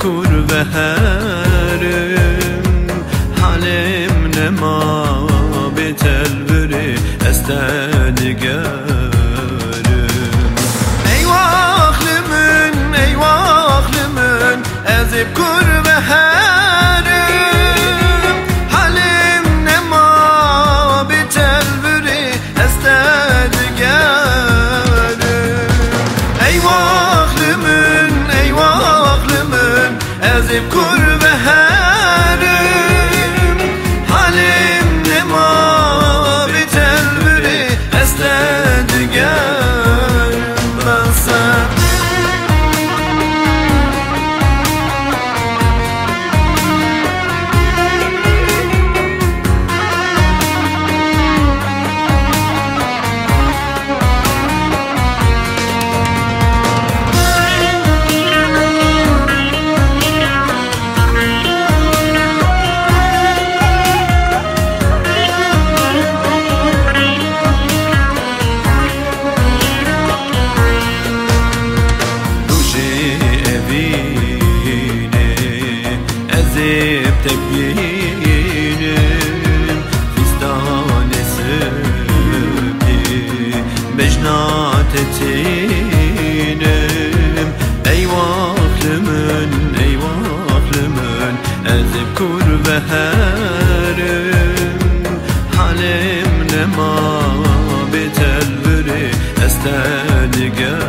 kur ve herim halim nema bitelviri estedigerim eyvahlimin ezip kur ve herim halim nema bitelviri estedigerim eyvahlimin ezip kur ve herim halim nema bitelviri estedigerim ben sen ezip tebyinim fistanesi mecnat etinim eyvahlimin ezip kur ve herim halim nema bitelviri estedigerim